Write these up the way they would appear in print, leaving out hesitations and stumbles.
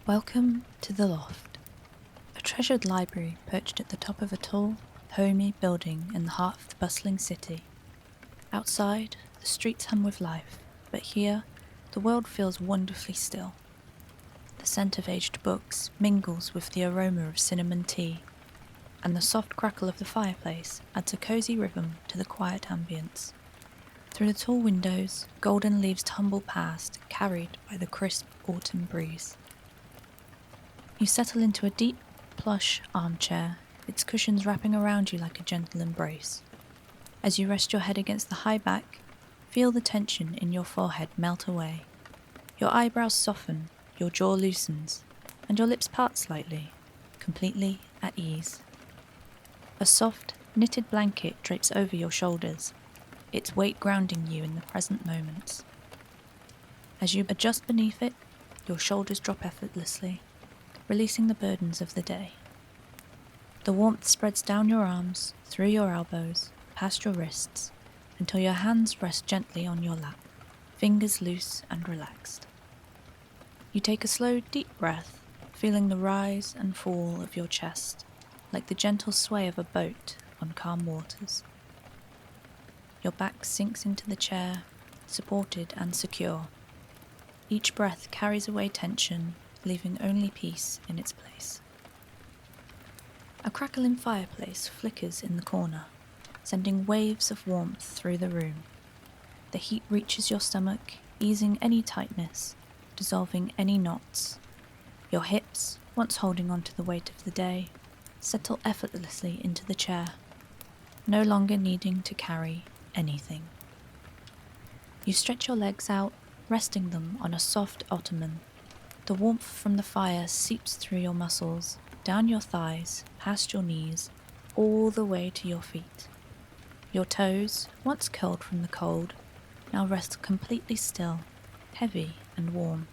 Welcome to the Loft, a treasured library perched at the top of a tall, homey building in the heart of the bustling city. Outside, the streets hum with life, but here, the world feels wonderfully still. The scent of aged books mingles with the aroma of cinnamon tea, and the soft crackle of the fireplace adds a cosy rhythm to the quiet ambience. Through the tall windows, golden leaves tumble past, carried by the crisp autumn breeze. You settle into a deep, plush armchair, its cushions wrapping around you like a gentle embrace. As you rest your head against the high back, feel the tension in your forehead melt away. Your eyebrows soften, your jaw loosens, and your lips part slightly, completely at ease. A soft, knitted blanket drapes over your shoulders, its weight grounding you in the present moments. As you adjust beneath it, your shoulders drop effortlessly, releasing the burdens of the day. The warmth spreads down your arms, through your elbows, past your wrists, until your hands rest gently on your lap, fingers loose and relaxed. You take a slow, deep breath, feeling the rise and fall of your chest, like the gentle sway of a boat on calm waters. Your back sinks into the chair, supported and secure. Each breath carries away tension, leaving only peace in its place. A crackling fireplace flickers in the corner, sending waves of warmth through the room. The heat reaches your stomach, easing any tightness, dissolving any knots. Your hips, once holding on to the weight of the day, settle effortlessly into the chair, no longer needing to carry anything. You stretch your legs out, resting them on a soft ottoman. The warmth from the fire seeps through your muscles, down your thighs, past your knees, all the way to your feet. Your toes, once curled from the cold, now rest completely still, heavy and warm.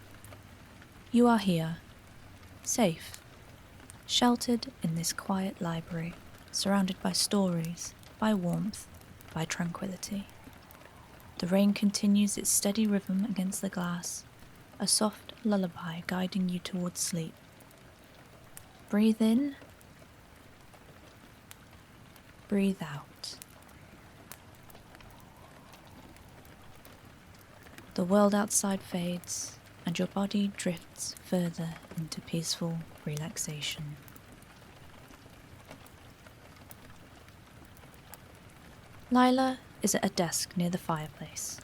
You are here, safe, sheltered in this quiet library, surrounded by stories, by warmth, by tranquility. The rain continues its steady rhythm against the glass, a soft lullaby guiding you towards sleep. Breathe in, breathe out. The world outside fades, and your body drifts further into peaceful relaxation. Lila is at a desk near the fireplace,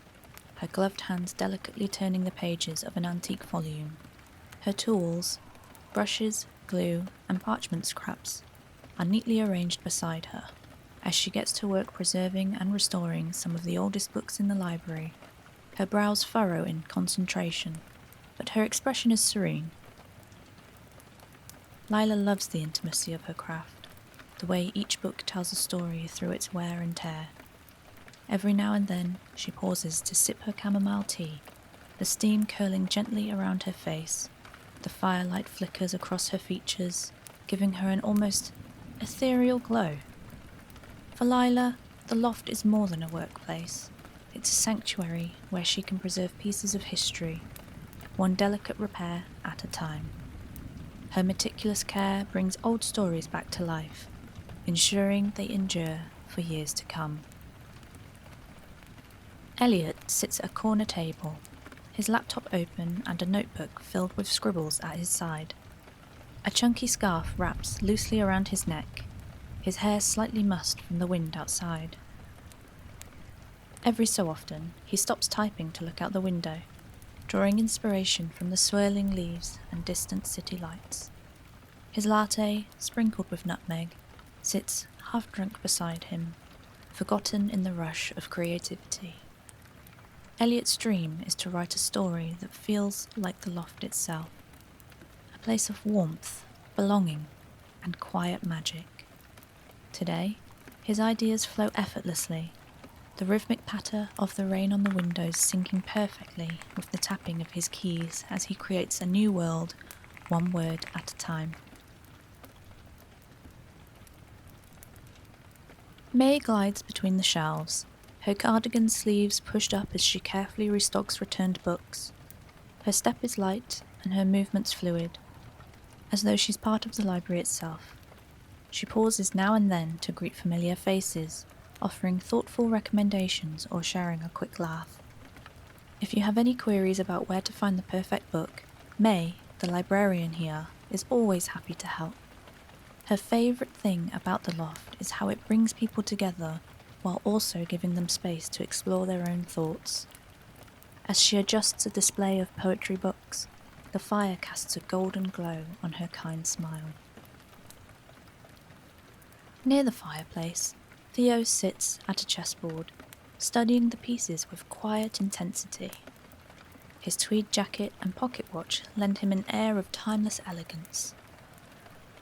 her gloved hands delicately turning the pages of an antique volume. Her tools, brushes, glue, and parchment scraps, are neatly arranged beside her. As she gets to work preserving and restoring some of the oldest books in the library, her brows furrow in concentration, but her expression is serene. Lila loves the intimacy of her craft, the way each book tells a story through its wear and tear. Every now and then, she pauses to sip her chamomile tea, the steam curling gently around her face. The firelight flickers across her features, giving her an almost ethereal glow. For Lila, the loft is more than a workplace. It's a sanctuary where she can preserve pieces of history, one delicate repair at a time. Her meticulous care brings old stories back to life, ensuring they endure for years to come. Elliot sits at a corner table, his laptop open and a notebook filled with scribbles at his side. A chunky scarf wraps loosely around his neck, his hair slightly mussed from the wind outside. Every so often, he stops typing to look out the window, drawing inspiration from the swirling leaves and distant city lights. His latte, sprinkled with nutmeg, sits half-drunk beside him, forgotten in the rush of creativity. Elliot's dream is to write a story that feels like the loft itself, a place of warmth, belonging, and quiet magic. Today, his ideas flow effortlessly, the rhythmic patter of the rain on the windows syncing perfectly with the tapping of his keys as he creates a new world, one word at a time. May glides between the shelves, her cardigan sleeves pushed up as she carefully restocks returned books. Her step is light and her movements fluid, as though she's part of the library itself. She pauses now and then to greet familiar faces, offering thoughtful recommendations or sharing a quick laugh. If you have any queries about where to find the perfect book, May, the librarian here, is always happy to help. Her favourite thing about the loft is how it brings people together while also giving them space to explore their own thoughts. As she adjusts a display of poetry books, the fire casts a golden glow on her kind smile. Near the fireplace, Theo sits at a chessboard, studying the pieces with quiet intensity. His tweed jacket and pocket watch lend him an air of timeless elegance.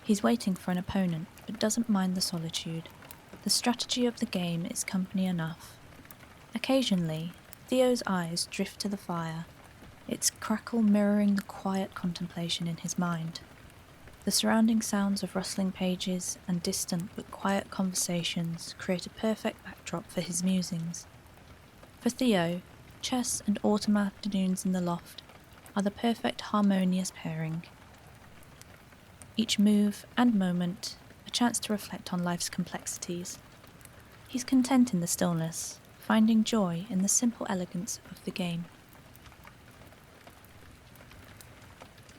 He's waiting for an opponent, but doesn't mind the solitude. The strategy of the game is company enough. Occasionally, Theo's eyes drift to the fire, its crackle mirroring the quiet contemplation in his mind. The surrounding sounds of rustling pages and distant but quiet conversations create a perfect backdrop for his musings. For Theo, chess and autumn afternoons in the loft are the perfect harmonious pairing. Each move and moment a chance to reflect on life's complexities. He's content in the stillness, finding joy in the simple elegance of the game.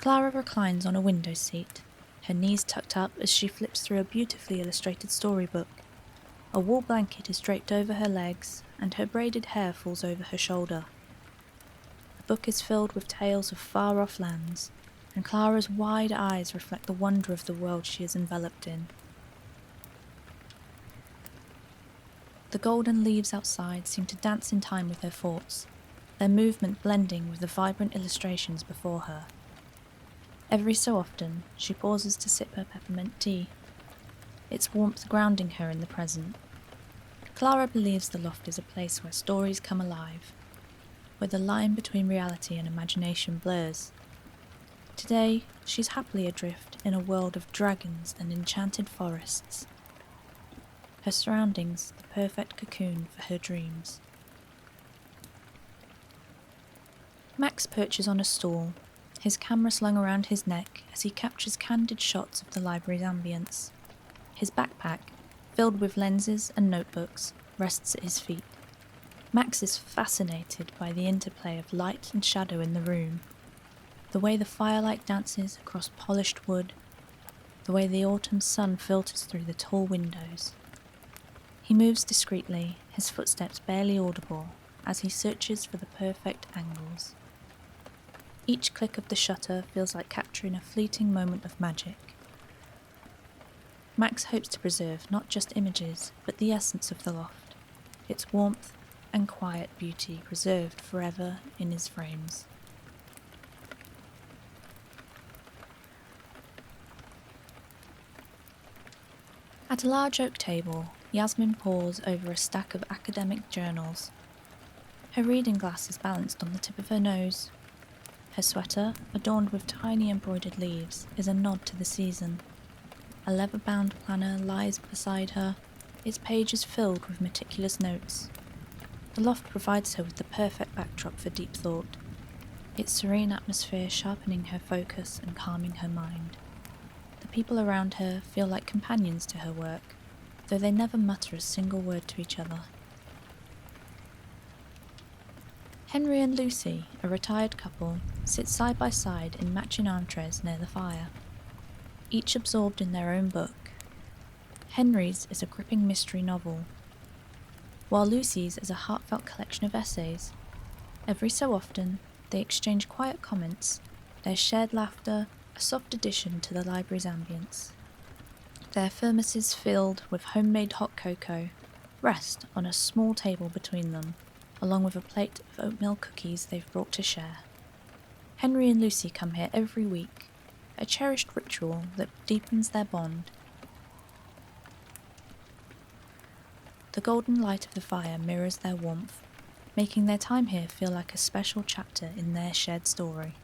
Clara reclines on a window seat, her knees tucked up as she flips through a beautifully illustrated storybook. A wool blanket is draped over her legs, and her braided hair falls over her shoulder. The book is filled with tales of far-off lands, and Clara's wide eyes reflect the wonder of the world she is enveloped in. The golden leaves outside seem to dance in time with her thoughts, their movement blending with the vibrant illustrations before her. Every so often, she pauses to sip her peppermint tea, its warmth grounding her in the present. Clara believes the loft is a place where stories come alive, where the line between reality and imagination blurs. Today, she's happily adrift in a world of dragons and enchanted forests. Her surroundings, the perfect cocoon for her dreams. Max perches on a stool, his camera slung around his neck as he captures candid shots of the library's ambience. His backpack, filled with lenses and notebooks, rests at his feet. Max is fascinated by the interplay of light and shadow in the room, the way the firelight dances across polished wood, the way the autumn sun filters through the tall windows. He moves discreetly, his footsteps barely audible, as he searches for the perfect angles. Each click of the shutter feels like capturing a fleeting moment of magic. Max hopes to preserve not just images, but the essence of the loft, its warmth and quiet beauty preserved forever in his frames. At a large oak table, Yasmin pores over a stack of academic journals. Her reading glass is balanced on the tip of her nose. Her sweater, adorned with tiny embroidered leaves, is a nod to the season. A leather-bound planner lies beside her, its pages filled with meticulous notes. The loft provides her with the perfect backdrop for deep thought, its serene atmosphere sharpening her focus and calming her mind. The people around her feel like companions to her work, though they never mutter a single word to each other. Henry and Lucy, a retired couple, sit side by side in matching armchairs near the fire, each absorbed in their own book. Henry's is a gripping mystery novel, while Lucy's is a heartfelt collection of essays. Every so often, they exchange quiet comments, their shared laughter a soft addition to the library's ambience. Their thermoses filled with homemade hot cocoa rest on a small table between them, along with a plate of oatmeal cookies they've brought to share. Henry and Lucy come here every week, a cherished ritual that deepens their bond. The golden light of the fire mirrors their warmth, making their time here feel like a special chapter in their shared story.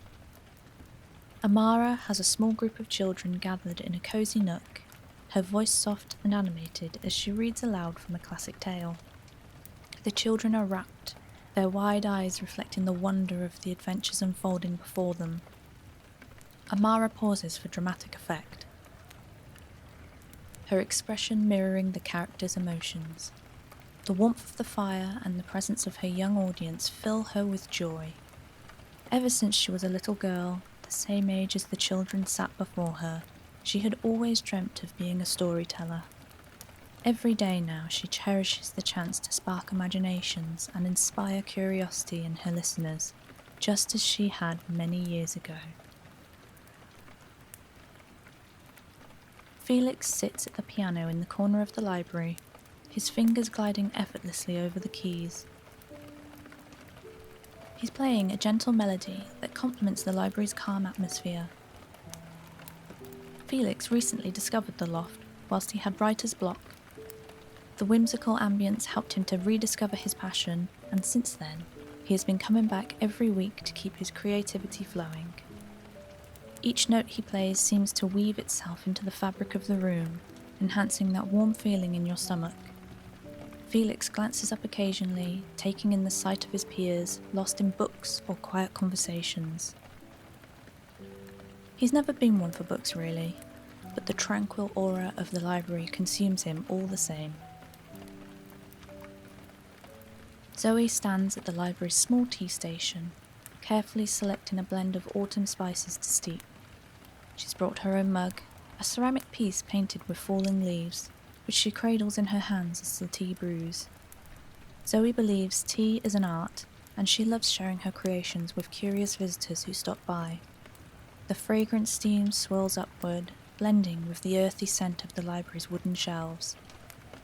Amara has a small group of children gathered in a cosy nook, her voice soft and animated as she reads aloud from a classic tale. The children are rapt, their wide eyes reflecting the wonder of the adventures unfolding before them. Amara pauses for dramatic effect, her expression mirroring the character's emotions. The warmth of the fire and the presence of her young audience fill her with joy. Ever since she was a little girl, the same age as the children sat before her, she had always dreamt of being a storyteller. Every day now she cherishes the chance to spark imaginations and inspire curiosity in her listeners, just as she had many years ago. Felix sits at the piano in the corner of the library, his fingers gliding effortlessly over the keys. He's playing a gentle melody that complements the library's calm atmosphere. Felix recently discovered the loft whilst he had writer's block. The whimsical ambience helped him to rediscover his passion, and since then, he has been coming back every week to keep his creativity flowing. Each note he plays seems to weave itself into the fabric of the room, enhancing that warm feeling in your stomach. Felix glances up occasionally, taking in the sight of his peers, lost in books or quiet conversations. He's never been one for books really, but the tranquil aura of the library consumes him all the same. Zoe stands at the library's small tea station, carefully selecting a blend of autumn spices to steep. She's brought her own mug, a ceramic piece painted with falling leaves, which she cradles in her hands as the tea brews. Zoe believes tea is an art, and she loves sharing her creations with curious visitors who stop by. The fragrant steam swirls upward, blending with the earthy scent of the library's wooden shelves.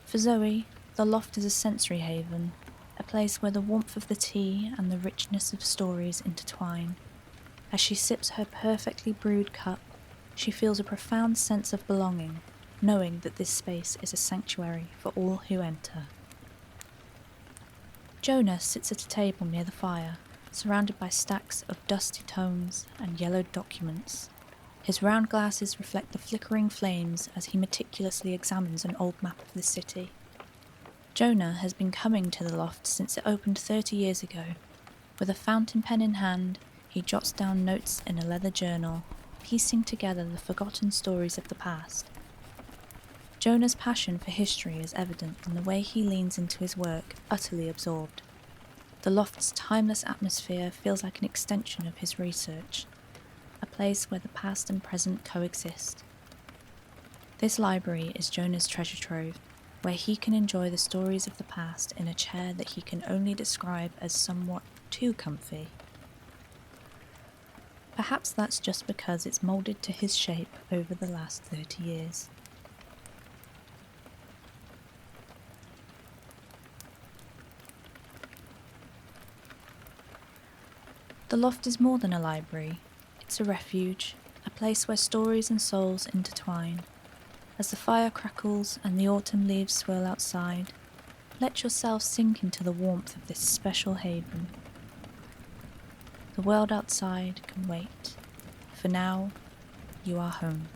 For Zoe, the loft is a sensory haven, a place where the warmth of the tea and the richness of stories intertwine. As she sips her perfectly brewed cup, she feels a profound sense of belonging, knowing that this space is a sanctuary for all who enter. Jonah sits at a table near the fire, surrounded by stacks of dusty tomes and yellowed documents. His round glasses reflect the flickering flames as he meticulously examines an old map of the city. Jonah has been coming to the loft since it opened 30 years ago. With a fountain pen in hand, he jots down notes in a leather journal, piecing together the forgotten stories of the past. Jonah's passion for history is evident in the way he leans into his work, utterly absorbed. The loft's timeless atmosphere feels like an extension of his research, a place where the past and present coexist. This library is Jonah's treasure trove, where he can enjoy the stories of the past in a chair that he can only describe as somewhat too comfy. Perhaps that's just because it's moulded to his shape over the last 30 years. The loft is more than a library. It's a refuge, a place where stories and souls intertwine. As the fire crackles and the autumn leaves swirl outside, let yourself sink into the warmth of this special haven. The world outside can wait. For now, you are home.